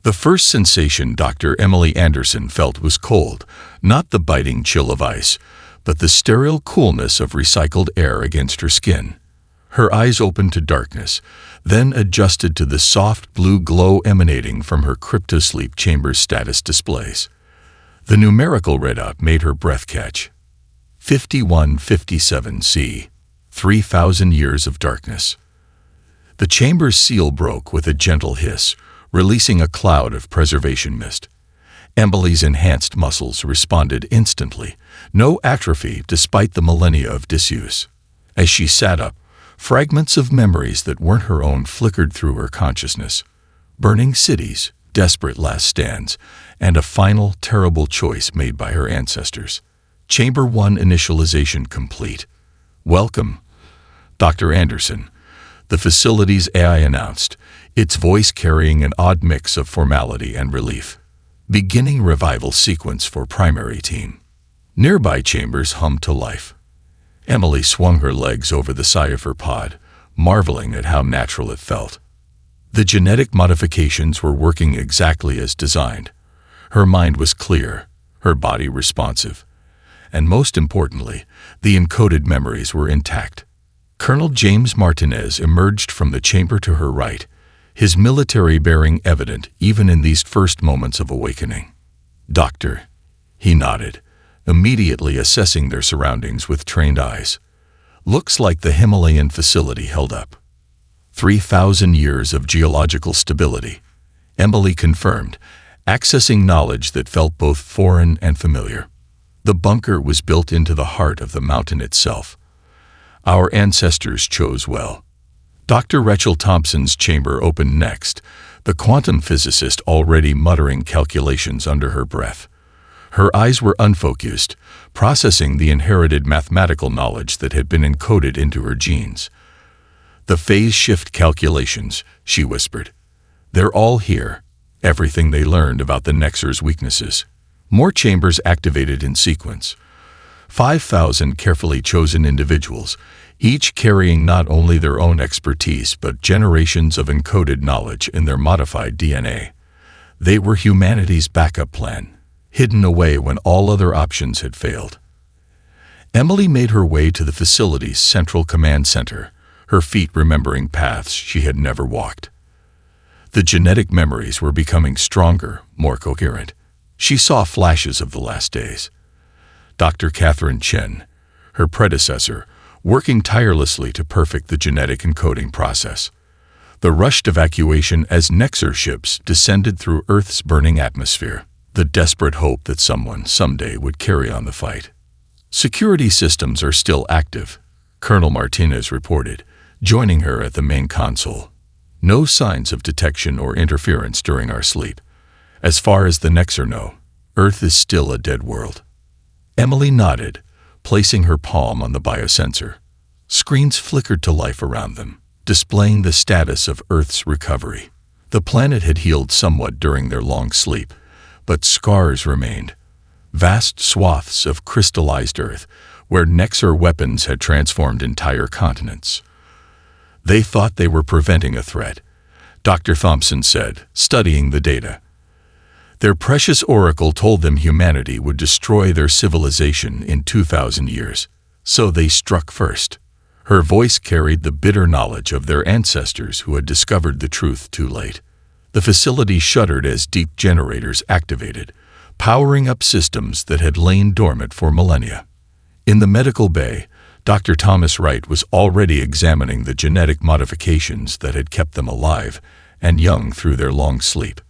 The first sensation Dr. Emily Anderson felt was cold, not the biting chill of ice, but the sterile coolness of recycled air against her skin. Her eyes opened to darkness, then adjusted to the soft blue glow emanating from her cryptosleep chamber's status displays. The numerical readout made her breath catch. 5157C, 3,000 years of darkness. The chamber's seal broke with a gentle hiss, releasing a cloud of preservation mist. Emily's enhanced muscles responded instantly, no atrophy despite the millennia of disuse. As she sat up, fragments of memories that weren't her own flickered through her consciousness. Burning cities, desperate last stands, and a final, terrible choice made by her ancestors. Chamber 1 initialization complete. Welcome, Dr. Anderson, the facility's AI announced, its voice carrying an odd mix of formality and relief. Beginning revival sequence for primary team. Nearby chambers hummed to life. Emily swung her legs over the side of her pod, marveling at how natural it felt. The genetic modifications were working exactly as designed. Her mind was clear, her body responsive, and most importantly, the encoded memories were intact. Colonel James Martinez emerged from the chamber to her right, his military bearing evident even in these first moments of awakening. "Doctor," he nodded, immediately assessing their surroundings with trained eyes. "Looks like the Himalayan facility held up." 3,000 years of geological stability, Emily confirmed, accessing knowledge that felt both foreign and familiar. The bunker was built into the heart of the mountain itself. Our ancestors chose well. Dr. Rachel Thompson's chamber opened next, the quantum physicist already muttering calculations under her breath. Her eyes were unfocused, processing the inherited mathematical knowledge that had been encoded into her genes. "The phase shift calculations," she whispered. "They're all here, everything they learned about the Nexer's weaknesses." More chambers activated in sequence. 5,000 carefully chosen individuals, each carrying not only their own expertise but generations of encoded knowledge in their modified DNA. They were humanity's backup plan, hidden away when all other options had failed. Emily made her way to the facility's central command center, her feet remembering paths she had never walked. The genetic memories were becoming stronger, more coherent. She saw flashes of the last days. Dr. Catherine Chen, her predecessor, working tirelessly to perfect the genetic encoding process. The rushed evacuation as Nexer ships descended through Earth's burning atmosphere. The desperate hope that someone someday would carry on the fight. "Security systems are still active," Colonel Martinez reported, joining her at the main console. "No signs of detection or interference during our sleep. As far as the Nexer know, Earth is still a dead world." Emily nodded, placing her palm on the biosensor. Screens flickered to life around them, displaying the status of Earth's recovery. The planet had healed somewhat during their long sleep, but scars remained. Vast swaths of crystallized Earth, where Nexer weapons had transformed entire continents. They thought they were preventing a threat, Dr. Thompson said, studying the data. Their precious oracle told them humanity would destroy their civilization in 2,000 years, so they struck first. Her voice carried the bitter knowledge of their ancestors who had discovered the truth too late. The facility shuddered as deep generators activated, powering up systems that had lain dormant for millennia. In the medical bay, Dr. Thomas Wright was already examining the genetic modifications that had kept them alive and young through their long sleep.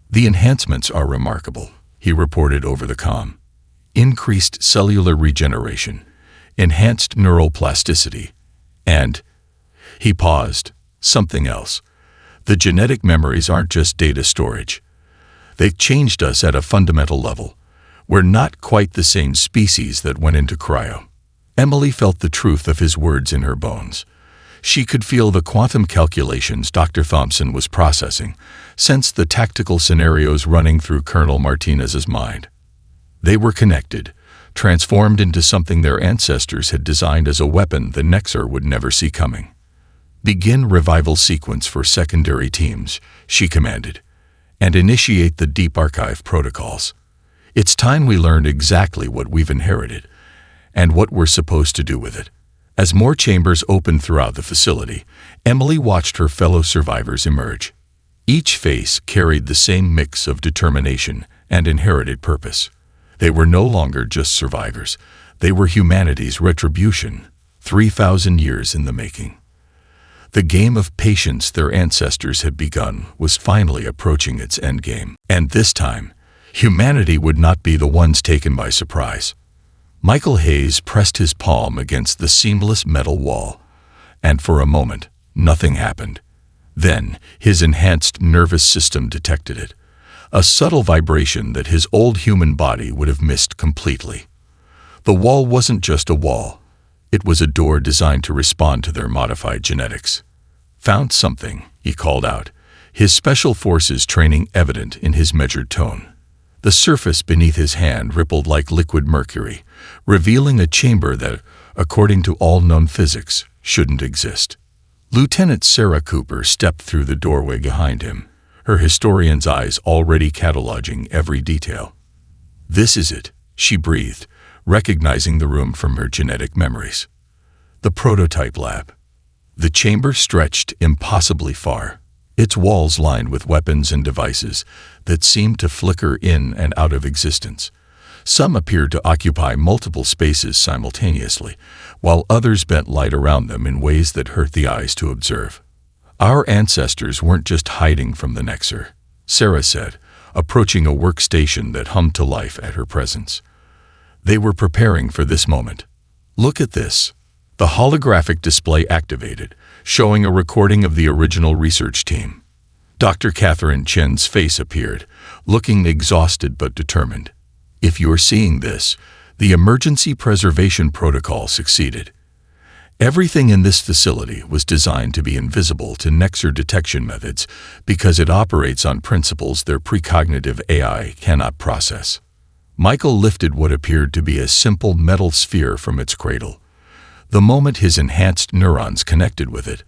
"The enhancements are remarkable," he reported over the comm. "Increased cellular regeneration, enhanced neural plasticity, and..." He paused. "Something else. The genetic memories aren't just data storage. They've changed us at a fundamental level. We're not quite the same species that went into cryo." Emily felt the truth of his words in her bones. She could feel the quantum calculations Dr. Thompson was processing, sensed the tactical scenarios running through Colonel Martinez's mind. They were connected, transformed into something their ancestors had designed as a weapon the Nexer would never see coming. "Begin revival sequence for secondary teams," she commanded. and initiate the deep archive protocols. It's time we learned exactly what we've inherited and what we're supposed to do with it. As more chambers opened throughout the facility, Emily watched her fellow survivors emerge. Each face carried the same mix of determination and inherited purpose. They were no longer just survivors. They were humanity's retribution, 3,000 years in the making. The game of patience their ancestors had begun was finally approaching its endgame. And this time, humanity would not be the ones taken by surprise. Michael Hayes pressed his palm against the seamless metal wall, and for a moment, nothing happened. Then, his enhanced nervous system detected it, a subtle vibration that his old human body would have missed completely. The wall wasn't just a wall. It was a door designed to respond to their modified genetics. "Found something," he called out, his special forces training evident in his measured tone. The surface beneath his hand rippled like liquid mercury, revealing a chamber that, according to all known physics, shouldn't exist. Lieutenant Sarah Cooper stepped through the doorway behind him, her historian's eyes already cataloging every detail. "This is it," she breathed, recognizing the room from her genetic memories. The prototype lab. The chamber stretched impossibly far, its walls lined with weapons and devices that seemed to flicker in and out of existence. Some appeared to occupy multiple spaces simultaneously, while others bent light around them in ways that hurt the eyes to observe. "Our ancestors weren't just hiding from the Nexer," Sarah said, approaching a workstation that hummed to life at her presence. "They were preparing for this moment. Look at this." The holographic display activated, showing a recording of the original research team. Dr. Catherine Chen's face appeared, looking exhausted but determined. "If you're seeing this, the emergency preservation protocol succeeded. Everything in this facility was designed to be invisible to Nexer detection methods because it operates on principles their precognitive AI cannot process." Michael lifted what appeared to be a simple metal sphere from its cradle. The moment his enhanced neurons connected with it,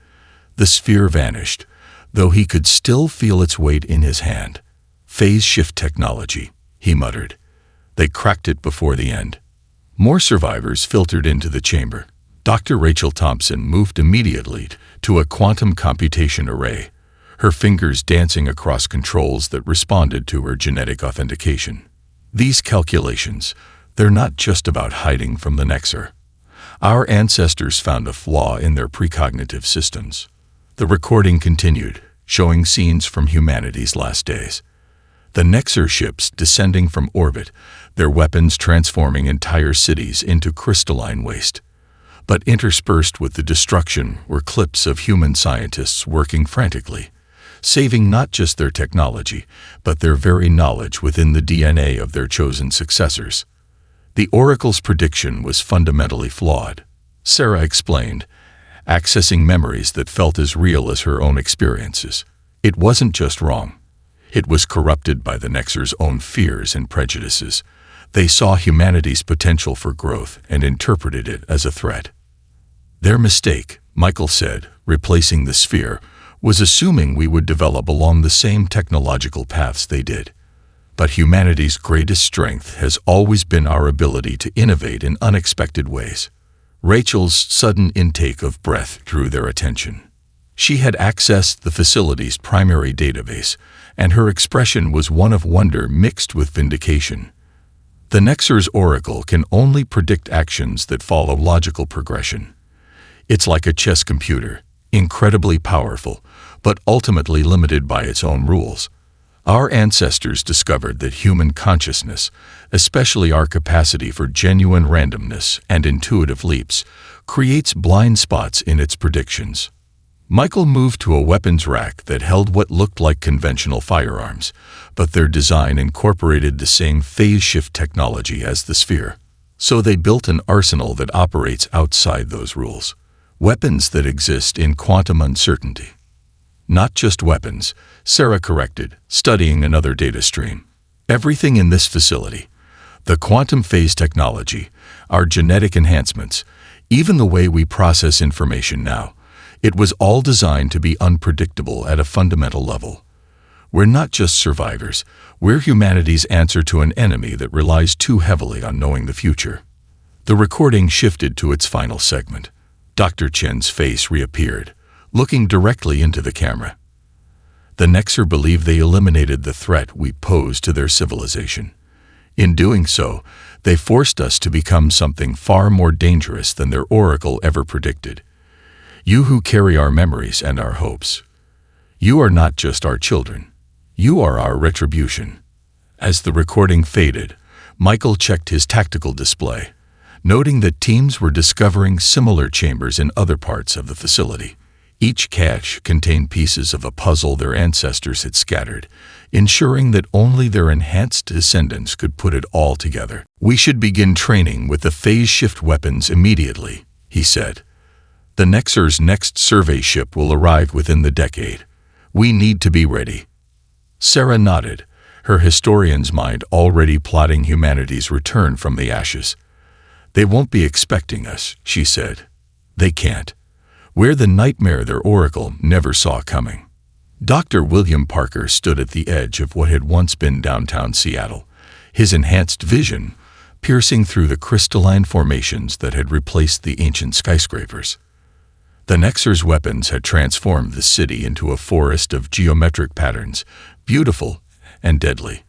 the sphere vanished, though he could still feel its weight in his hand. "Phase shift technology," he muttered. "They cracked it before the end." More survivors filtered into the chamber. Dr. Rachel Thompson moved immediately to a quantum computation array, her fingers dancing across controls that responded to her genetic authentication. "These calculations, they're not just about hiding from the Nexer. Our ancestors found a flaw in their precognitive systems." The recording continued, showing scenes from humanity's last days. The Nexer ships descending from orbit, their weapons transforming entire cities into crystalline waste. But interspersed with the destruction were clips of human scientists working frantically, saving not just their technology, but their very knowledge within the DNA of their chosen successors. The Oracle's prediction was fundamentally flawed, Sarah explained, accessing memories that felt as real as her own experiences. It wasn't just wrong. It was corrupted by the Nexer's own fears and prejudices. They saw humanity's potential for growth and interpreted it as a threat. "Their mistake," Michael said, replacing the sphere, "was assuming we would develop along the same technological paths they did. But humanity's greatest strength has always been our ability to innovate in unexpected ways." Rachel's sudden intake of breath drew their attention. She had accessed the facility's primary database, and her expression was one of wonder mixed with vindication. The Nexer's Oracle can only predict actions that follow logical progression. It's like a chess computer, incredibly powerful, but ultimately limited by its own rules. Our ancestors discovered that human consciousness, especially our capacity for genuine randomness and intuitive leaps, creates blind spots in its predictions. Michael moved to a weapons rack that held what looked like conventional firearms, but their design incorporated the same phase shift technology as the sphere. So they built an arsenal that operates outside those rules. Weapons that exist in quantum uncertainty. "Not just weapons," Sarah corrected, studying another data stream. "Everything in this facility, the quantum phase technology, our genetic enhancements, even the way we process information now, it was all designed to be unpredictable at a fundamental level. We're not just survivors. We're humanity's answer to an enemy that relies too heavily on knowing the future. The recording shifted to its final segment. Dr. Chen's face reappeared, looking directly into the camera. The Nexer believe they eliminated the threat we posed to their civilization. In doing so, they forced us to become something far more dangerous than their oracle ever predicted. You who carry our memories and our hopes. You are not just our children. You are our retribution. As the recording faded, Michael checked his tactical display, noting that teams were discovering similar chambers in other parts of the facility. Each cache contained pieces of a puzzle their ancestors had scattered, ensuring that only their enhanced descendants could put it all together. "We should begin training with the phase shift weapons immediately," he said. "The Nexer's next survey ship will arrive within the decade. We need to be ready." Sarah nodded, her historian's mind already plotting humanity's return from the ashes. "They won't be expecting us," she said. "They can't. We're the nightmare their oracle never saw coming." Dr. William Parker stood at the edge of what had once been downtown Seattle, his enhanced vision piercing through the crystalline formations that had replaced the ancient skyscrapers. The Nexer's weapons had transformed the city into a forest of geometric patterns, beautiful and deadly.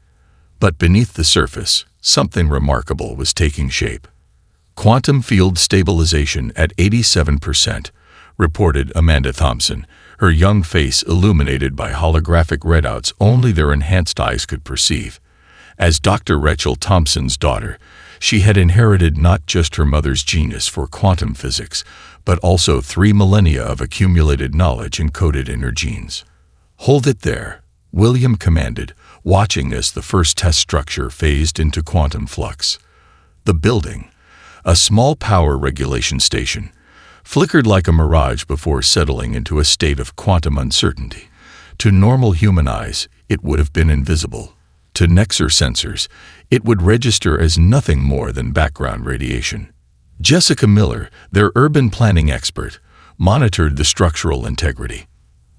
But beneath the surface, something remarkable was taking shape. "Quantum field stabilization at 87%, reported Amanda Thompson, her young face illuminated by holographic readouts only their enhanced eyes could perceive. As Dr. Rachel Thompson's daughter, she had inherited not just her mother's genius for quantum physics, but also 3 millennia of accumulated knowledge encoded in her genes. "Hold it there," William commanded, watching as the first test structure phased into quantum flux. The building, a small power regulation station, flickered like a mirage before settling into a state of quantum uncertainty. To normal human eyes, it would have been invisible. To Nexer sensors, it would register as nothing more than background radiation. Jessica Miller, their urban planning expert, monitored the structural integrity.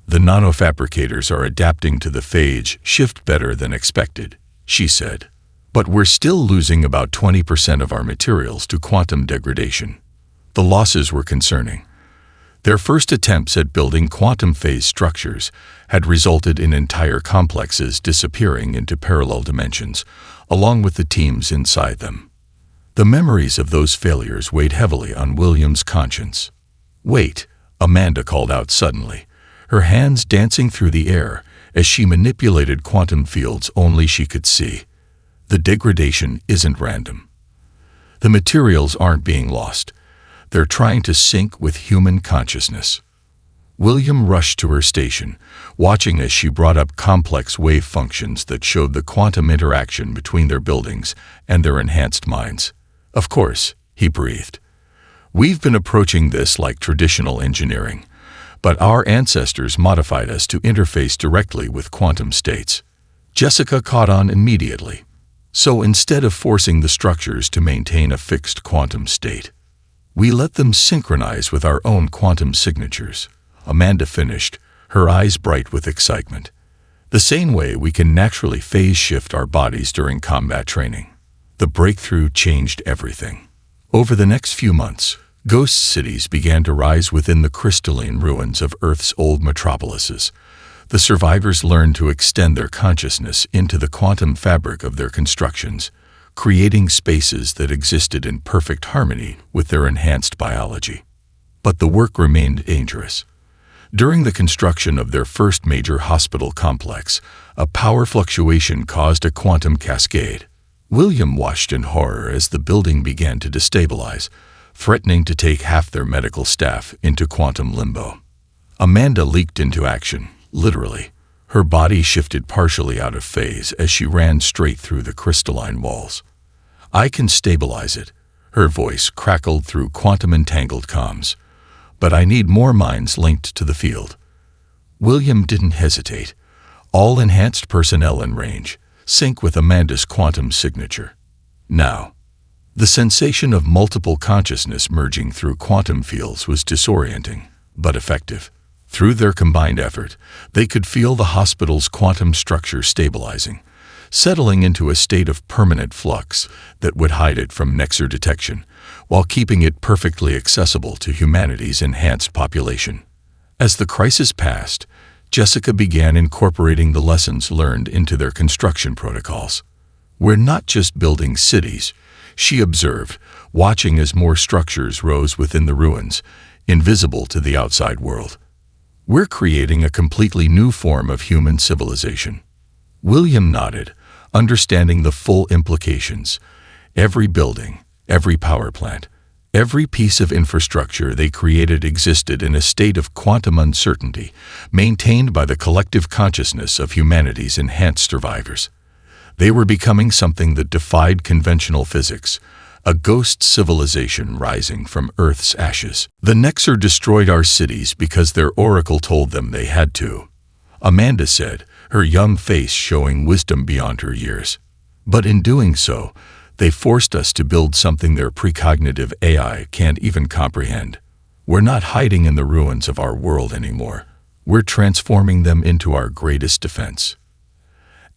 "The nanofabricators are adapting to the phase shift better than expected," she said. "But we're still losing about 20% of our materials to quantum degradation." The losses were concerning. Their first attempts at building quantum phase structures had resulted in entire complexes disappearing into parallel dimensions, along with the teams inside them. The memories of those failures weighed heavily on William's conscience. "Wait," Amanda called out suddenly, her hands dancing through the air as she manipulated quantum fields only she could see. "The degradation isn't random. The materials aren't being lost. They're trying to sync with human consciousness." William rushed to her station, watching as she brought up complex wave functions that showed the quantum interaction between their buildings and their enhanced minds. "Of course," he breathed. "We've been approaching this like traditional engineering, but our ancestors modified us to interface directly with quantum states." Jessica caught on immediately. "So instead of forcing the structures to maintain a fixed quantum state, we let them synchronize with our own quantum signatures," Amanda finished, her eyes bright with excitement. "The same way we can naturally phase shift our bodies during combat training." The breakthrough changed everything. Over the next few months, ghost cities began to rise within the crystalline ruins of Earth's old metropolises. The survivors learned to extend their consciousness into the quantum fabric of their constructions, creating spaces that existed in perfect harmony with their enhanced biology. But the work remained dangerous. During the construction of their first major hospital complex, a power fluctuation caused a quantum cascade. William watched in horror as the building began to destabilize, threatening to take half their medical staff into quantum limbo. Amanda leaped into action, literally. Her body shifted partially out of phase as she ran straight through the crystalline walls. "I can stabilize it," her voice crackled through quantum-entangled comms. "But I need more minds linked to the field." William didn't hesitate. "All enhanced personnel in range. Sync with Amanda's quantum signature. Now." The sensation of multiple consciousness merging through quantum fields was disorienting, but effective. Through their combined effort, they could feel the hospital's quantum structure stabilizing, settling into a state of permanent flux that would hide it from Nexer detection, while keeping it perfectly accessible to humanity's enhanced population. As the crisis passed, Jessica began incorporating the lessons learned into their construction protocols. "We're not just building cities," she observed, watching as more structures rose within the ruins, invisible to the outside world. "We're creating a completely new form of human civilization." William nodded, understanding the full implications. Every building, every power plant, every piece of infrastructure they created existed in a state of quantum uncertainty, maintained by the collective consciousness of humanity's enhanced survivors. They were becoming something that defied conventional physics, a ghost civilization rising from Earth's ashes. "The Nexer destroyed our cities because their oracle told them they had to," Amanda said, her young face showing wisdom beyond her years. "But in doing so, they forced us to build something their precognitive AI can't even comprehend. We're not hiding in the ruins of our world anymore. We're transforming them into our greatest defense."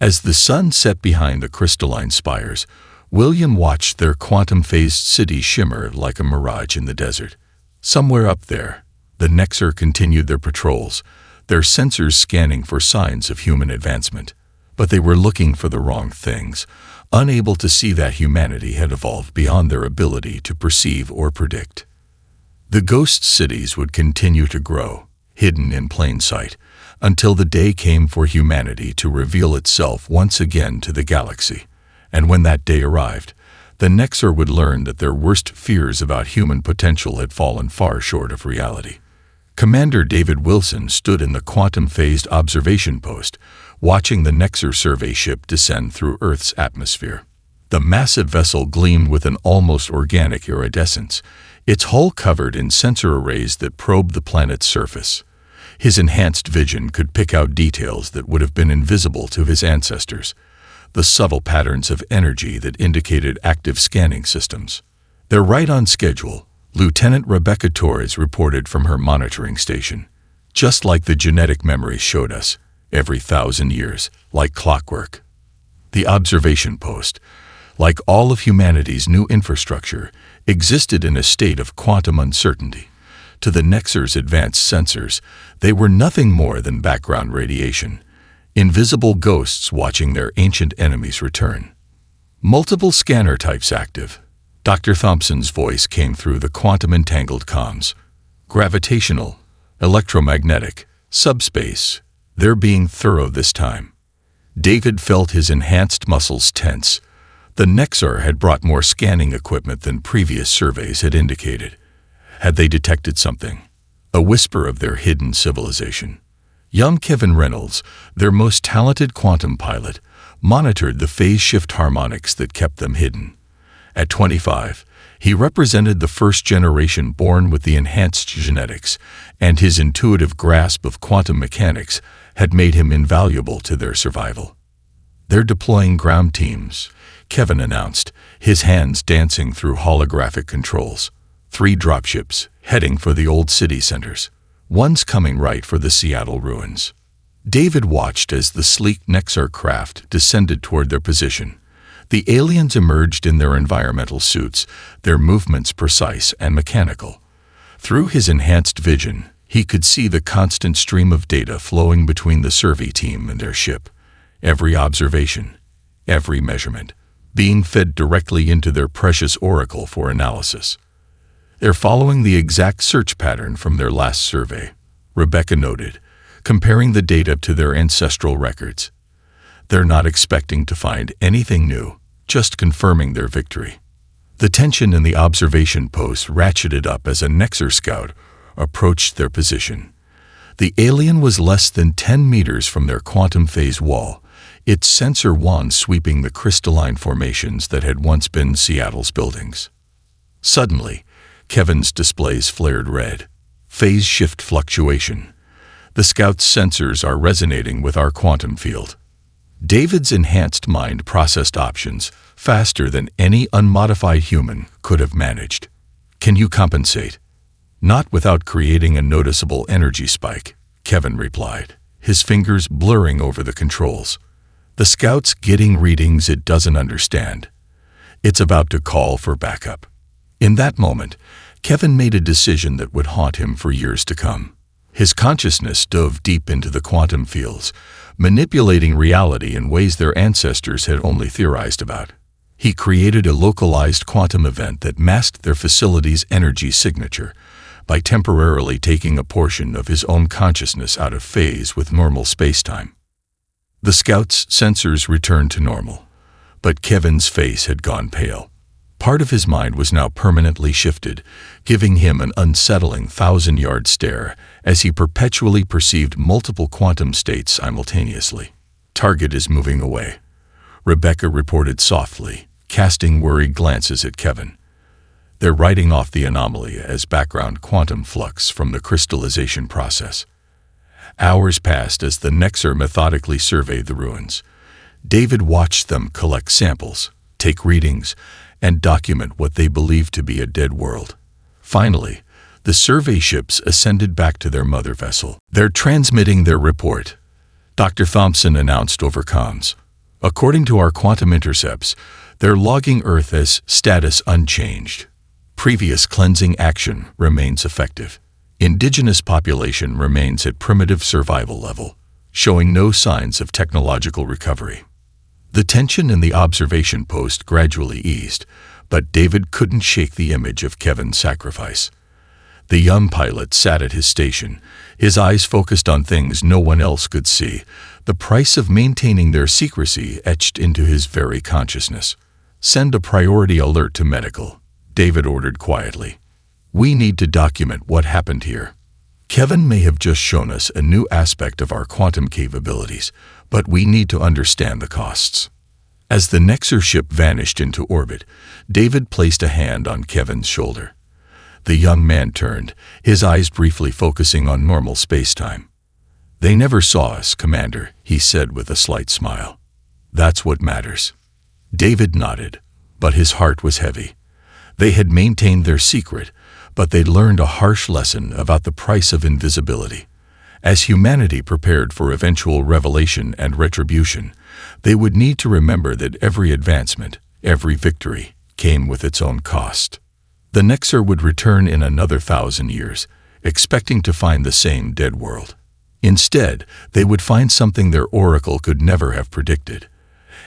As the sun set behind the crystalline spires, William watched their quantum-phased city shimmer like a mirage in the desert. Somewhere up there, the Nexer continued their patrols, their sensors scanning for signs of human advancement. But they were looking for the wrong things, unable to see that humanity had evolved beyond their ability to perceive or predict. The ghost cities would continue to grow, hidden in plain sight, until the day came for humanity to reveal itself once again to the galaxy. And when that day arrived, the Nexer would learn that their worst fears about human potential had fallen far short of reality. Commander David Wilson stood in the quantum-phased observation post, watching the Nexer survey ship descend through Earth's atmosphere. The massive vessel gleamed with an almost organic iridescence, its hull covered in sensor arrays that probed the planet's surface. His enhanced vision could pick out details that would have been invisible to his ancestors, the subtle patterns of energy that indicated active scanning systems. "They're right on schedule," Lieutenant Rebecca Torres reported from her monitoring station. "Just like the genetic memories showed us, every 1,000 years, like clockwork." The observation post, like all of humanity's new infrastructure, existed in a state of quantum uncertainty. To the Nexer's advanced sensors, they were nothing more than background radiation, invisible ghosts watching their ancient enemies return. "Multiple scanner types active." Dr. Thompson's voice came through the quantum-entangled comms. "Gravitational, electromagnetic, subspace. They're being thorough this time." David felt his enhanced muscles tense. The Nexer had brought more scanning equipment than previous surveys had indicated. Had they detected something? A whisper of their hidden civilization. Young Kevin Reynolds, their most talented quantum pilot, monitored the phase shift harmonics that kept them hidden. At 25, he represented the first generation born with the enhanced genetics, and his intuitive grasp of quantum mechanics had made him invaluable to their survival. "They're deploying ground teams," Kevin announced, his hands dancing through holographic controls. 3 dropships, heading for the old city centers. One's coming right for the Seattle ruins. David watched as the sleek Nexer craft descended toward their position. The aliens emerged in their environmental suits, their movements precise and mechanical. Through his enhanced vision, he could see the constant stream of data flowing between the survey team and their ship. Every observation, every measurement, being fed directly into their precious oracle for analysis. "They're following the exact search pattern from their last survey," Rebecca noted, comparing the data to their ancestral records. "They're not expecting to find anything new, just confirming their victory." The tension in the observation post ratcheted up as a Nexer scout approached their position. The alien was less than 10 meters from their quantum phase wall, its sensor wand sweeping the crystalline formations that had once been Seattle's buildings. Suddenly, Kevin's displays flared red. "Phase shift fluctuation. The scout's sensors are resonating with our quantum field." David's enhanced mind processed options faster than any unmodified human could have managed. "Can you compensate?" "Not without creating a noticeable energy spike." Kevin replied, his fingers blurring over the controls. The scout's getting readings it doesn't understand. It's about to call for backup. In that moment, Kevin made a decision that would haunt him for years to come. His consciousness dove deep into the quantum fields, manipulating reality in ways their ancestors had only theorized about. He created a localized quantum event that masked their facility's energy signature by temporarily taking a portion of his own consciousness out of phase with normal spacetime. The scout's sensors returned to normal, but Kevin's face had gone pale. Part of his mind was now permanently shifted, giving him an unsettling 1,000-yard stare as he perpetually perceived multiple quantum states simultaneously. Target is moving away, Rebecca reported softly, casting worried glances at Kevin. They're writing off the anomaly as background quantum flux from the crystallization process. Hours passed as the Nexer methodically surveyed the ruins. David watched them collect samples, take readings, and document what they believed to be a dead world. Finally, the survey ships ascended back to their mother vessel. They're transmitting their report, Dr. Thompson announced over comms. According to our quantum intercepts, they're logging Earth as status unchanged. Previous cleansing action remains effective. Indigenous population remains at primitive survival level, showing no signs of technological recovery. The tension in the observation post gradually eased, but David couldn't shake the image of Kevin's sacrifice. The young pilot sat at his station, his eyes focused on things no one else could see, the price of maintaining their secrecy etched into his very consciousness. "Send a priority alert to medical," David ordered quietly. "We need to document what happened here. Kevin may have just shown us a new aspect of our quantum capabilities, but we need to understand the costs." As the Nexer ship vanished into orbit, David placed a hand on Kevin's shoulder. The young man turned, his eyes briefly focusing on normal spacetime. "They never saw us, Commander," he said with a slight smile. "That's what matters." David nodded, but his heart was heavy. They had maintained their secret, but they'd learned a harsh lesson about the price of invisibility. As humanity prepared for eventual revelation and retribution, they would need to remember that every advancement, every victory, came with its own cost. The Nexer would return in another 1,000 years, expecting to find the same dead world. Instead, they would find something their oracle could never have predicted: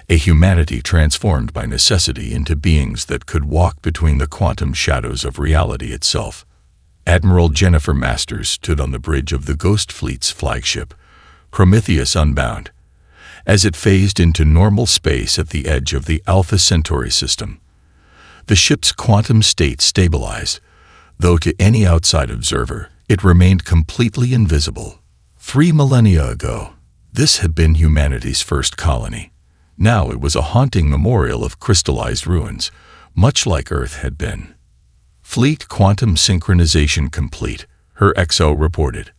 a humanity transformed by necessity into beings that could walk between the quantum shadows of reality itself. Admiral Jennifer Masters stood on the bridge of the Ghost Fleet's flagship, Prometheus Unbound, as it phased into normal space at the edge of the Alpha Centauri system. The ship's quantum state stabilized, though to any outside observer, it remained completely invisible. 3 millennia ago, this had been humanity's first colony. Now it was a haunting memorial of crystallized ruins, much like Earth had been. "Fleet quantum synchronization complete," her XO reported.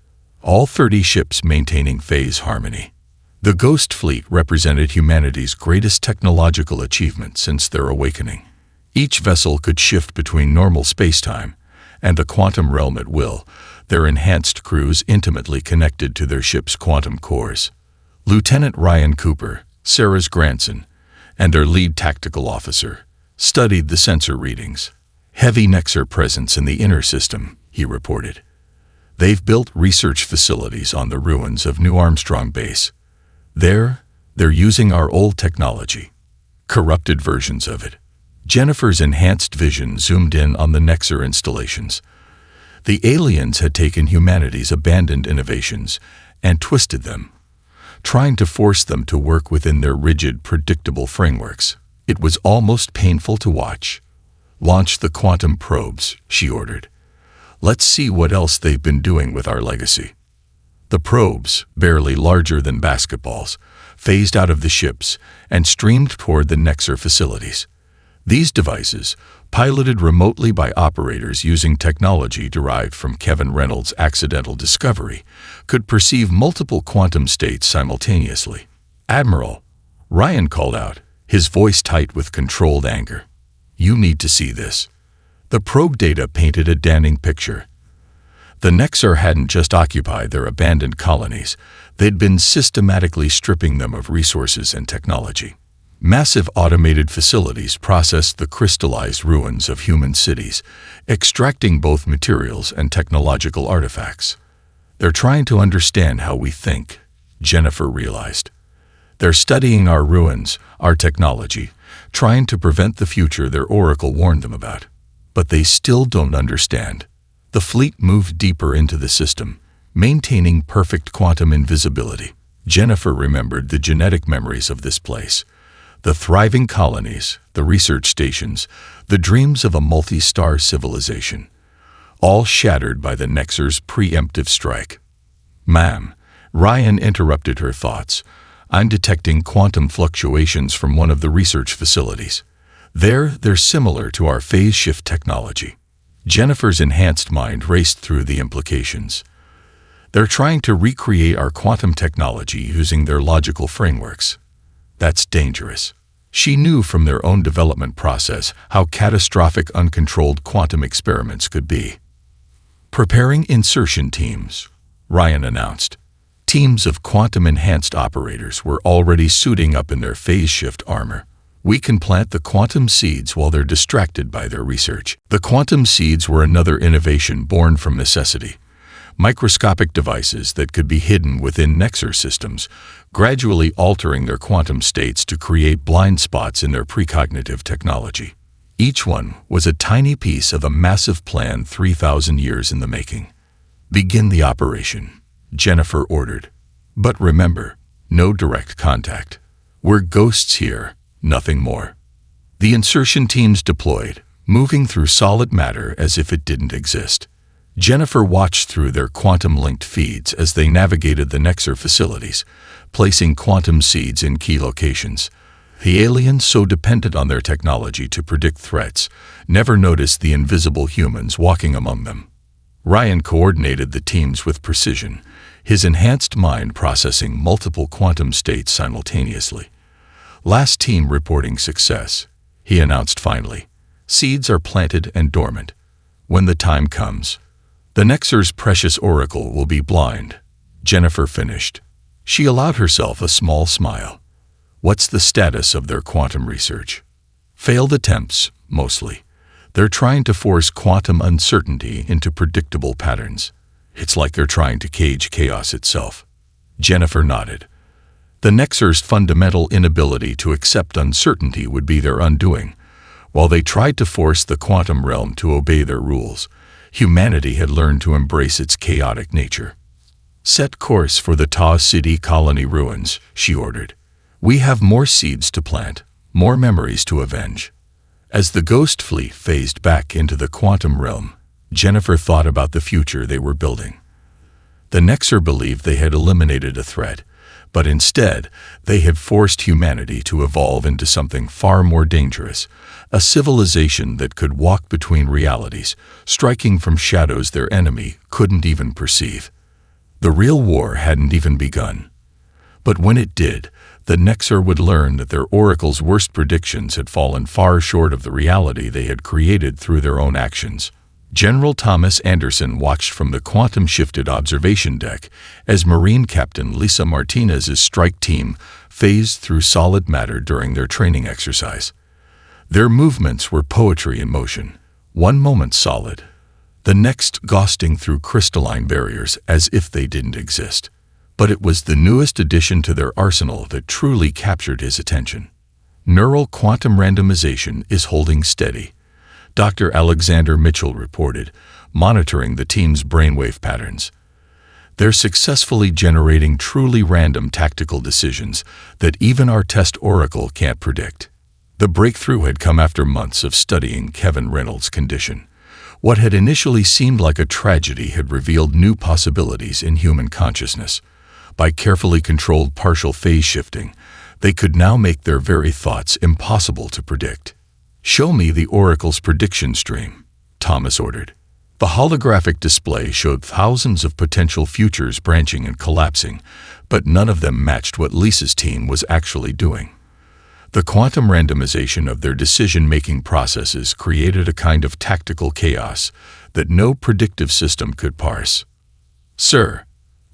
All 30 ships maintaining phase harmony. The Ghost Fleet represented humanity's greatest technological achievement since their awakening. Each vessel could shift between normal spacetime and the quantum realm at will, their enhanced crews intimately connected to their ship's quantum cores. Lieutenant Ryan Cooper, Sarah's grandson, and their lead tactical officer, studied the sensor readings. "Heavy Nexer presence in the inner system," he reported. "They've built research facilities on the ruins of New Armstrong Base. They're using our old technology. Corrupted versions of it." Jennifer's enhanced vision zoomed in on the Nexer installations. The aliens had taken humanity's abandoned innovations and twisted them, trying to force them to work within their rigid, predictable frameworks. It was almost painful to watch. "Launch the quantum probes," she ordered. "Let's see what else they've been doing with our legacy." The probes, barely larger than basketballs, phased out of the ships and streamed toward the Nexer facilities. These devices, piloted remotely by operators using technology derived from Kevin Reynolds' accidental discovery, could perceive multiple quantum states simultaneously. "Admiral," Ryan called out, his voice tight with controlled anger. "You need to see this." The probe data painted a damning picture. The Nexar hadn't just occupied their abandoned colonies, they'd been systematically stripping them of resources and technology. Massive automated facilities processed the crystallized ruins of human cities, extracting both materials and technological artifacts. They're trying to understand how we think, Jennifer realized. They're studying our ruins, our technology, trying to prevent the future their oracle warned them about. But they still don't understand. The fleet moved deeper into the system, maintaining perfect quantum invisibility. Jennifer remembered the genetic memories of this place. The thriving colonies, the research stations, the dreams of a multi-star civilization, all shattered by the Nexar's preemptive strike. "Ma'am," Ryan interrupted her thoughts, "I'm detecting quantum fluctuations from one of the research facilities. They're similar to our phase shift technology." Jennifer's enhanced mind raced through the implications. They're trying to recreate our quantum technology using their logical frameworks. That's dangerous. She knew from their own development process how catastrophic uncontrolled quantum experiments could be. "Preparing insertion teams," Ryan announced. Teams of quantum-enhanced operators were already suiting up in their phase shift armor. "We can plant the quantum seeds while they're distracted by their research." The quantum seeds were another innovation born from necessity. Microscopic devices that could be hidden within Nexar systems, gradually altering their quantum states to create blind spots in their precognitive technology. Each one was a tiny piece of a massive plan 3,000 years in the making. "Begin the operation," Jennifer ordered. "But remember, no direct contact. We're ghosts here, nothing more." The insertion teams deployed, moving through solid matter as if it didn't exist. Jennifer watched through their quantum-linked feeds as they navigated the Nexar facilities, placing quantum seeds in key locations. The aliens, so dependent on their technology to predict threats, never noticed the invisible humans walking among them. Ryan coordinated the teams with precision, his enhanced mind processing multiple quantum states simultaneously. "Last team reporting success," he announced finally. "Seeds are planted and dormant. When the time comes, the Nexar's precious oracle will be blind." Jennifer finished. She allowed herself a small smile. "What's the status of their quantum research?" "Failed attempts, mostly. They're trying to force quantum uncertainty into predictable patterns. It's like they're trying to cage chaos itself." Jennifer nodded. The Nexar's fundamental inability to accept uncertainty would be their undoing. While they tried to force the quantum realm to obey their rules, humanity had learned to embrace its chaotic nature. "Set course for the Taw City colony ruins," she ordered. "We have more seeds to plant, more memories to avenge." As the ghost fleet phased back into the quantum realm, Jennifer thought about the future they were building. The Nexar believed they had eliminated a threat, but instead, they had forced humanity to evolve into something far more dangerous, a civilization that could walk between realities, striking from shadows their enemy couldn't even perceive. The real war hadn't even begun. But when it did, the Nexar would learn that their oracle's worst predictions had fallen far short of the reality they had created through their own actions. General Thomas Anderson watched from the quantum-shifted observation deck as Marine Captain Lisa Martinez's strike team phased through solid matter during their training exercise. Their movements were poetry in motion, one moment solid, the next ghosting through crystalline barriers as if they didn't exist. But it was the newest addition to their arsenal that truly captured his attention. "Neural quantum randomization is holding steady," Dr. Alexander Mitchell reported, monitoring the team's brainwave patterns. "They're successfully generating truly random tactical decisions that even our test oracle can't predict." The breakthrough had come after months of studying Kevin Reynolds' condition. What had initially seemed like a tragedy had revealed new possibilities in human consciousness. By carefully controlled partial phase shifting, they could now make their very thoughts impossible to predict. "Show me the oracle's prediction stream," Thomas ordered. The holographic display showed thousands of potential futures branching and collapsing, but none of them matched what Lisa's team was actually doing. The quantum randomization of their decision-making processes created a kind of tactical chaos that no predictive system could parse. "Sir,"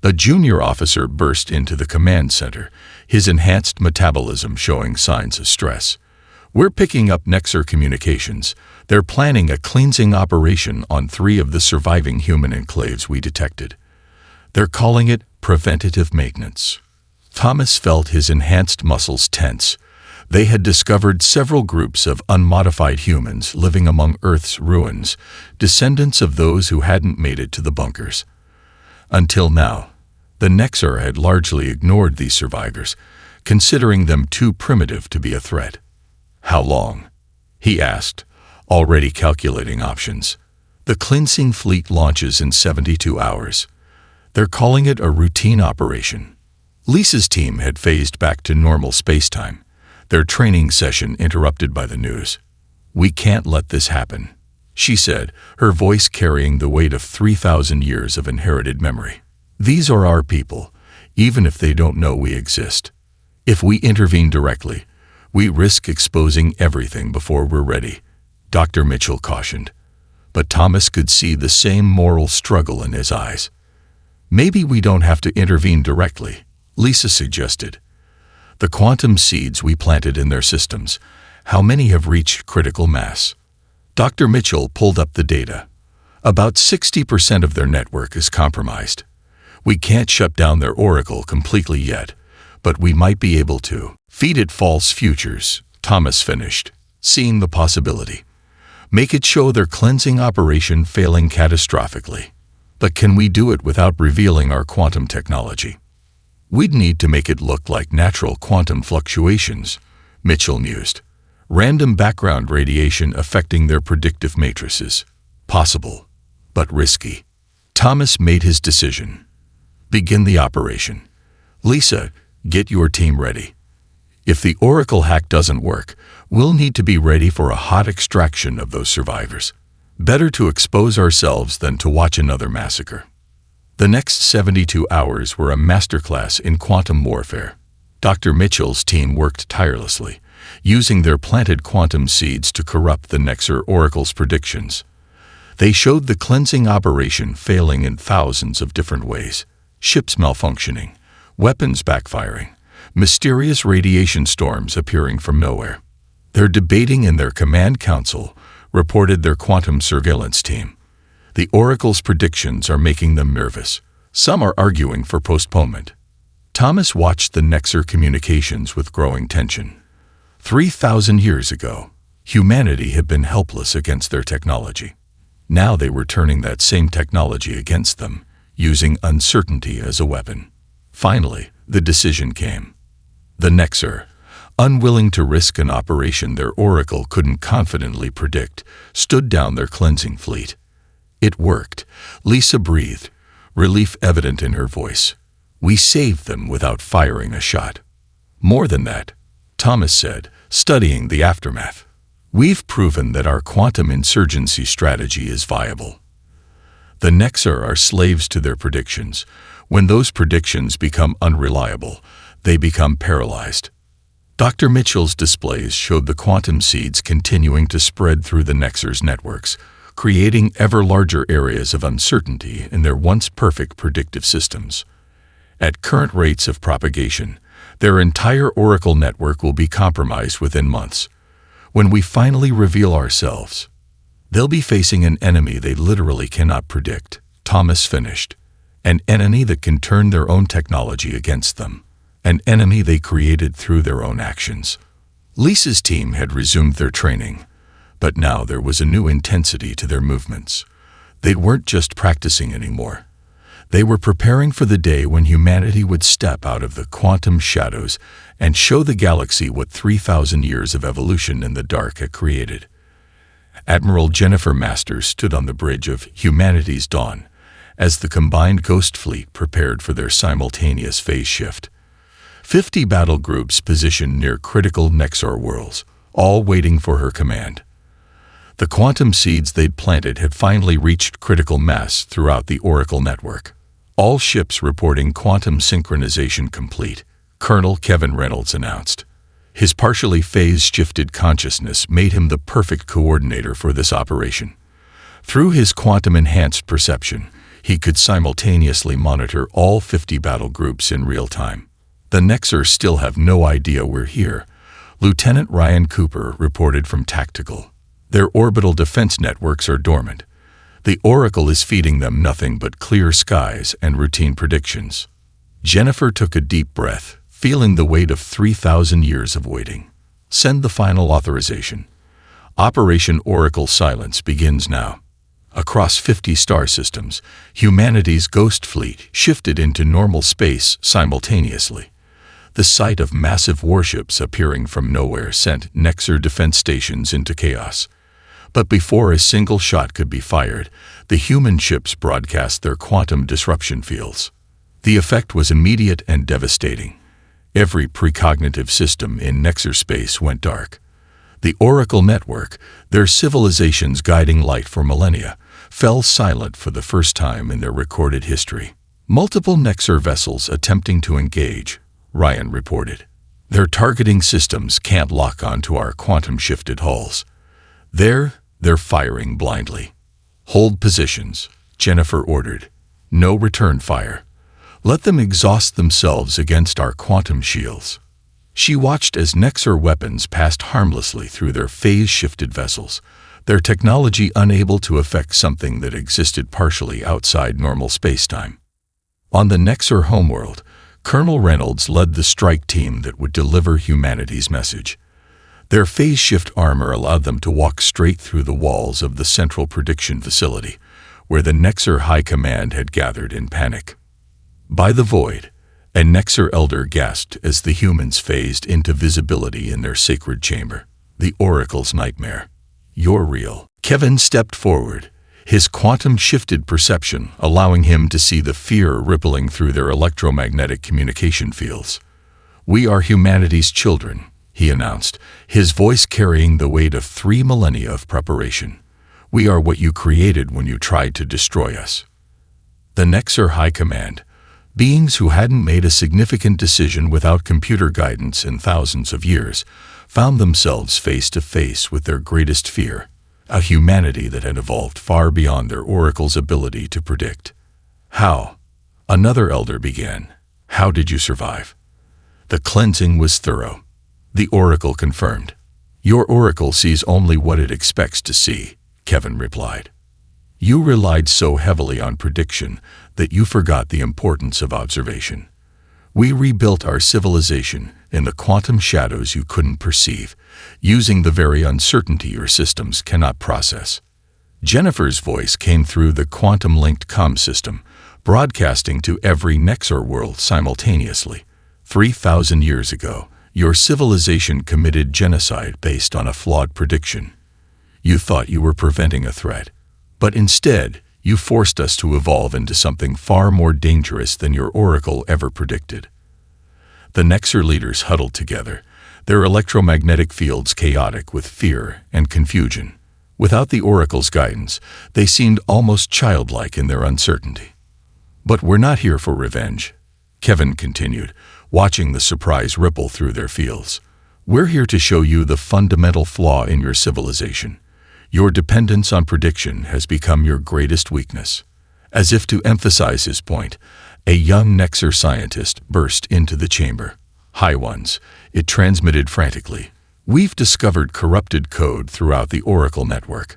a junior officer burst into the command center, his enhanced metabolism showing signs of stress. "We're picking up Nexar communications. They're planning a cleansing operation on 3 of the surviving human enclaves we detected. They're calling it preventative maintenance." Thomas felt his enhanced muscles tense. They had discovered several groups of unmodified humans living among Earth's ruins, descendants of those who hadn't made it to the bunkers. Until now, the Nexar had largely ignored these survivors, considering them too primitive to be a threat. "How long?" he asked, already calculating options. "The cleansing fleet launches in 72 hours. They're calling it a routine operation." Lisa's team had phased back to normal spacetime, their training session interrupted by the news. "We can't let this happen," she said, her voice carrying the weight of 3,000 years of inherited memory. "These are our people, even if they don't know we exist. If we intervene directly, we risk exposing everything before we're ready," Dr. Mitchell cautioned. But Thomas could see the same moral struggle in his eyes. "Maybe we don't have to intervene directly," Lisa suggested. "The quantum seeds we planted in their systems, how many have reached critical mass?" Dr. Mitchell pulled up the data. "About 60% of their network is compromised. We can't shut down their oracle completely yet, but we might be able to feed it false futures," Thomas finished, seeing the possibility. "Make it show their cleansing operation failing catastrophically. But can we do it without revealing our quantum technology?" "We'd need to make it look like natural quantum fluctuations," Mitchell mused. "Random background radiation affecting their predictive matrices. Possible, but risky." Thomas made his decision. "Begin the operation. Lisa, get your team ready. If the oracle hack doesn't work, we'll need to be ready for a hot extraction of those survivors. Better to expose ourselves than to watch another massacre." The next 72 hours were a masterclass in quantum warfare. Dr. Mitchell's team worked tirelessly, using their planted quantum seeds to corrupt the Nexar oracle's predictions. They showed the cleansing operation failing in thousands of different ways: ships malfunctioning, weapons backfiring, mysterious radiation storms appearing from nowhere. "They're debating in their command council," reported their quantum surveillance team. "The oracle's predictions are making them nervous. Some are arguing for postponement." Thomas watched the Nexar communications with growing tension. 3,000 years ago, humanity had been helpless against their technology. Now they were turning that same technology against them, using uncertainty as a weapon. Finally, the decision came. The Nexar, unwilling to risk an operation their oracle couldn't confidently predict, stood down their cleansing fleet. "It worked," Lisa breathed, relief evident in her voice. "We saved them without firing a shot." "More than that," Thomas said, studying the aftermath. "We've proven that our quantum insurgency strategy is viable. The Nexar are slaves to their predictions. When those predictions become unreliable, they become paralyzed." Dr. Mitchell's displays showed the quantum seeds continuing to spread through the Nexar's networks, creating ever larger areas of uncertainty in their once perfect predictive systems. At current rates of propagation, their entire oracle network will be compromised within months. When we finally reveal ourselves, they'll be facing an enemy they literally cannot predict, Thomas finished. An enemy that can turn their own technology against them. An enemy they created through their own actions. Lisa's team had resumed their training, but now there was a new intensity to their movements. They weren't just practicing anymore. They were preparing for the day when humanity would step out of the quantum shadows and show the galaxy what 3,000 years of evolution in the dark had created. Admiral Jennifer Masters stood on the bridge of humanity's dawn as the combined Ghost Fleet prepared for their simultaneous phase shift. 50 battle groups positioned near critical Nexar worlds, all waiting for her command. The quantum seeds they'd planted had finally reached critical mass throughout the Oracle network. All ships reporting quantum synchronization complete, Colonel Kevin Reynolds announced. His partially phase-shifted consciousness made him the perfect coordinator for this operation. Through his quantum-enhanced perception, he could simultaneously monitor all 50 battle groups in real time. The Nexer still have no idea we're here, Lieutenant Ryan Cooper reported from Tactical. Their orbital defense networks are dormant. The Oracle is feeding them nothing but clear skies and routine predictions. Jennifer took a deep breath, feeling the weight of 3,000 years of waiting. Send the final authorization. Operation Oracle Silence begins now. Across 50 star systems, humanity's ghost fleet shifted into normal space simultaneously. The sight of massive warships appearing from nowhere sent Nexer defense stations into chaos. But before a single shot could be fired, the human ships broadcast their quantum disruption fields. The effect was immediate and devastating. Every precognitive system in Nexer space went dark. The Oracle network, their civilization's guiding light for millennia, fell silent for the first time in their recorded history. Multiple Nexer vessels attempting to engage, Ryan reported. Their targeting systems can't lock onto our quantum-shifted hulls. They're firing blindly. Hold positions, Jennifer ordered. No return fire. Let them exhaust themselves against our quantum shields. She watched as Nexer weapons passed harmlessly through their phase-shifted vessels, their technology unable to affect something that existed partially outside normal spacetime. On the Nexer homeworld, Colonel Reynolds led the strike team that would deliver humanity's message. Their phase-shift armor allowed them to walk straight through the walls of the central prediction facility, where the Nexer High Command had gathered in panic. By the void, a Nexer elder gasped as the humans phased into visibility in their sacred chamber. The Oracle's nightmare. You're real. Kevin stepped forward, his quantum-shifted perception allowing him to see the fear rippling through their electromagnetic communication fields. We are humanity's children, he announced, his voice carrying the weight of 3 millennia of preparation. We are what you created when you tried to destroy us. The Nexer High Command, beings who hadn't made a significant decision without computer guidance in thousands of years, found themselves face to face with their greatest fear, a humanity that had evolved far beyond their Oracle's ability to predict. How? Another elder began. How did you survive? The cleansing was thorough. The Oracle confirmed. Your Oracle sees only what it expects to see, Kevin replied. You relied so heavily on prediction that you forgot the importance of observation. We rebuilt our civilization in the quantum shadows you couldn't perceive, using the very uncertainty your systems cannot process. Jennifer's voice came through the quantum-linked comm system, broadcasting to every Nexer world simultaneously. 3,000 years ago, your civilization committed genocide based on a flawed prediction. You thought you were preventing a threat, but instead, you forced us to evolve into something far more dangerous than your Oracle ever predicted. The Nexer leaders huddled together, their electromagnetic fields chaotic with fear and confusion. Without the Oracle's guidance, they seemed almost childlike in their uncertainty. But we're not here for revenge, Kevin continued, watching the surprise ripple through their fields. We're here to show you the fundamental flaw in your civilization. Your dependence on prediction has become your greatest weakness. As if to emphasize his point, a young Nexer scientist burst into the chamber. High ones, it transmitted frantically. We've discovered corrupted code throughout the Oracle network.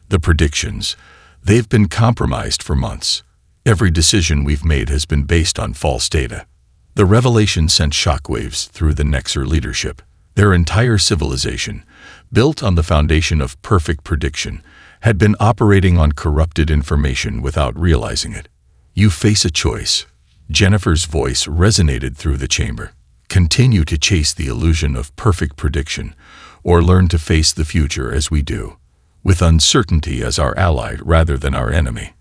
The predictions, they've been compromised for months. Every decision we've made has been based on false data. The revelation sent shockwaves through the Nexer leadership. Their entire civilization, built on the foundation of perfect prediction, had been operating on corrupted information without realizing it. You face a choice. Jennifer's voice resonated through the chamber. Continue to chase the illusion of perfect prediction, or learn to face the future as we do, with uncertainty as our ally rather than our enemy.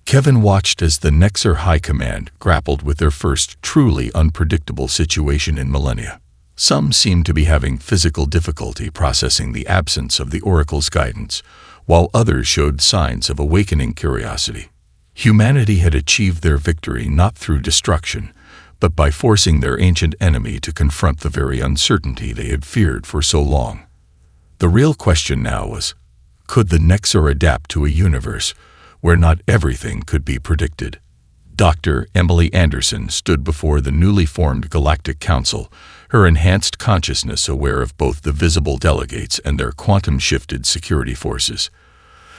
Kevin watched as the Nexer High Command grappled with their first truly unpredictable situation in millennia. Some seemed to be having physical difficulty processing the absence of the Oracle's guidance, while others showed signs of awakening curiosity. Humanity had achieved their victory not through destruction, but by forcing their ancient enemy to confront the very uncertainty they had feared for so long. The real question now was, could the Nexar adapt to a universe where not everything could be predicted? Dr. Emily Anderson stood before the newly formed Galactic Council, her enhanced consciousness aware of both the visible delegates and their quantum-shifted security forces.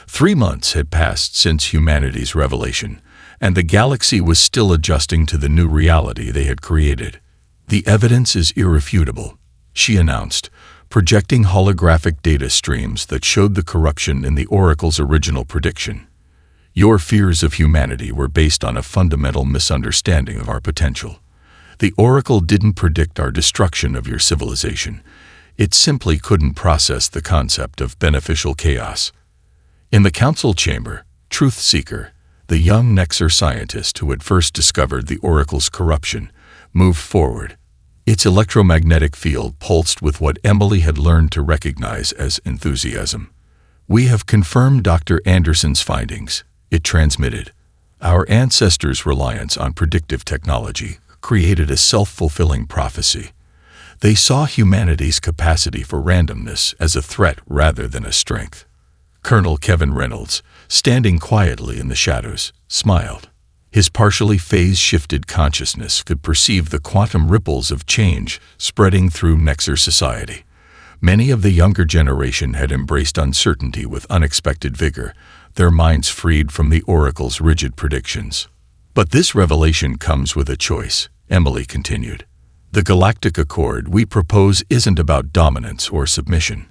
3 months had passed since humanity's revelation, and the galaxy was still adjusting to the new reality they had created. "The evidence is irrefutable," she announced, projecting holographic data streams that showed the corruption in the Oracle's original prediction. "Your fears of humanity were based on a fundamental misunderstanding of our potential. The Oracle didn't predict our destruction of your civilization. It simply couldn't process the concept of beneficial chaos." In the council chamber, Truth Seeker, the young Nexar scientist who had first discovered the Oracle's corruption, moved forward. Its electromagnetic field pulsed with what Emily had learned to recognize as enthusiasm. "We have confirmed Dr. Anderson's findings," it transmitted. "Our ancestors' reliance on predictive technology created a self-fulfilling prophecy. They saw humanity's capacity for randomness as a threat rather than a strength." Colonel Kevin Reynolds, standing quietly in the shadows, smiled. His partially phase-shifted consciousness could perceive the quantum ripples of change spreading through Nexar society. Many of the younger generation had embraced uncertainty with unexpected vigor, their minds freed from the Oracle's rigid predictions. "But this revelation comes with a choice," Emily continued. "The Galactic Accord we propose isn't about dominance or submission.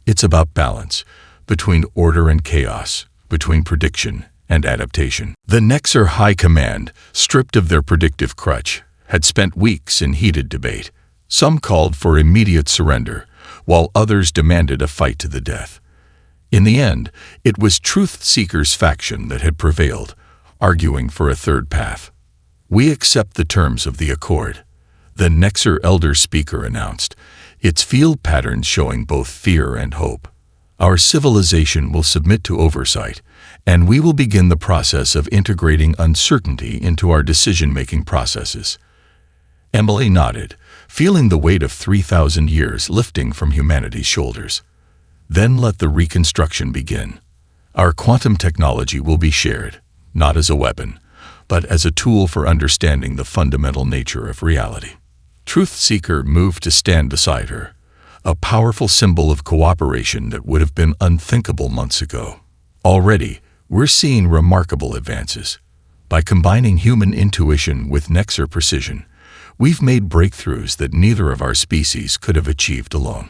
It's about balance, between order and chaos, between prediction and adaptation." The Nexar High Command, stripped of their predictive crutch, had spent weeks in heated debate. Some called for immediate surrender, while others demanded a fight to the death. In the end, it was Truth Seeker's faction that had prevailed, arguing for a third path. "We accept the terms of the Accord," the Nexar Elder Speaker announced, its field patterns showing both fear and hope. "Our civilization will submit to oversight, and we will begin the process of integrating uncertainty into our decision-making processes." Emily nodded, feeling the weight of 3,000 years lifting from humanity's shoulders. "Then let the reconstruction begin. Our quantum technology will be shared, not as a weapon, but as a tool for understanding the fundamental nature of reality." Truth Seeker moved to stand beside her, a powerful symbol of cooperation that would have been unthinkable months ago. "Already, we're seeing remarkable advances. By combining human intuition with Nexar precision, we've made breakthroughs that neither of our species could have achieved alone."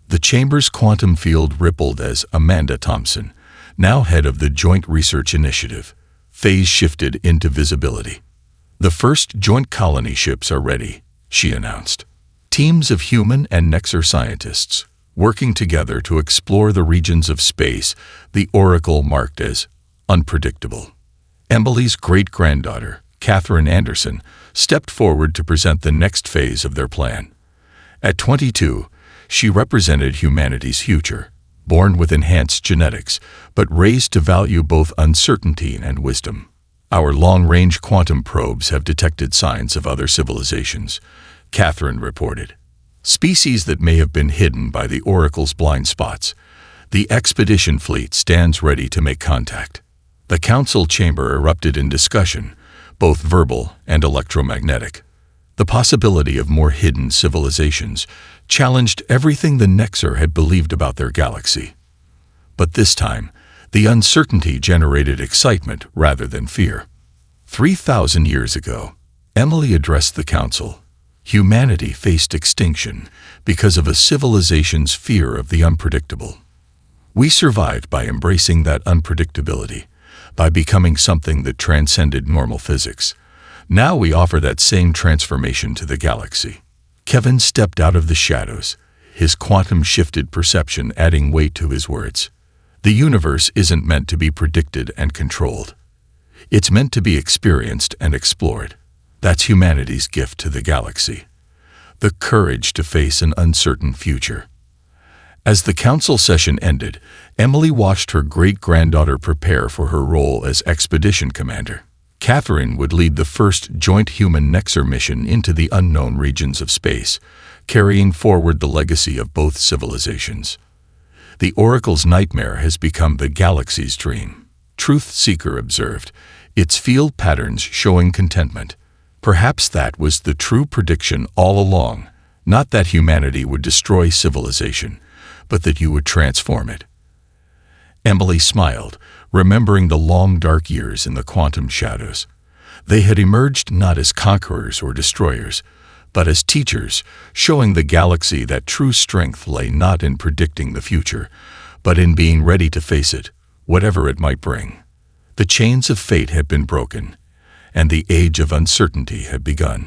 The chamber's quantum field rippled as Amanda Thompson, now head of the Joint Research Initiative, phase-shifted into visibility. "The first joint colony ships are ready," she announced. Teams of human and Nexar scientists, working together to explore the regions of space the Oracle marked as unpredictable. Emily's great-granddaughter, Catherine Anderson, stepped forward to present the next phase of their plan. At 22, she represented humanity's future, born with enhanced genetics, but raised to value both uncertainty and wisdom. "Our long-range quantum probes have detected signs of other civilizations," Catherine reported. "Species that may have been hidden by the Oracle's blind spots. The expedition fleet stands ready to make contact." The council chamber erupted in discussion, both verbal and electromagnetic. The possibility of more hidden civilizations challenged everything the Nexar had believed about their galaxy. But this time, the uncertainty generated excitement rather than fear. 3,000 years ago, Emily addressed the council. Humanity faced extinction because of a civilization's fear of the unpredictable. We survived by embracing that unpredictability, by becoming something that transcended normal physics. Now we offer that same transformation to the galaxy. Kevin stepped out of the shadows, his quantum-shifted perception adding weight to his words. The universe isn't meant to be predicted and controlled. It's meant to be experienced and explored. That's humanity's gift to the galaxy. The courage to face an uncertain future. As the council session ended, Emily watched her great-granddaughter prepare for her role as expedition commander. Catherine would lead the first joint human Nexer mission into the unknown regions of space, carrying forward the legacy of both civilizations. The Oracle's nightmare has become the galaxy's dream. Truth Seeker observed, its field patterns showing contentment. Perhaps that was the true prediction all along, not that humanity would destroy civilization, but that you would transform it. Emily smiled, remembering the long dark years in the quantum shadows. They had emerged not as conquerors or destroyers, but as teachers, showing the galaxy that true strength lay not in predicting the future, but in being ready to face it, whatever it might bring. The chains of fate had been broken, and the age of uncertainty had begun.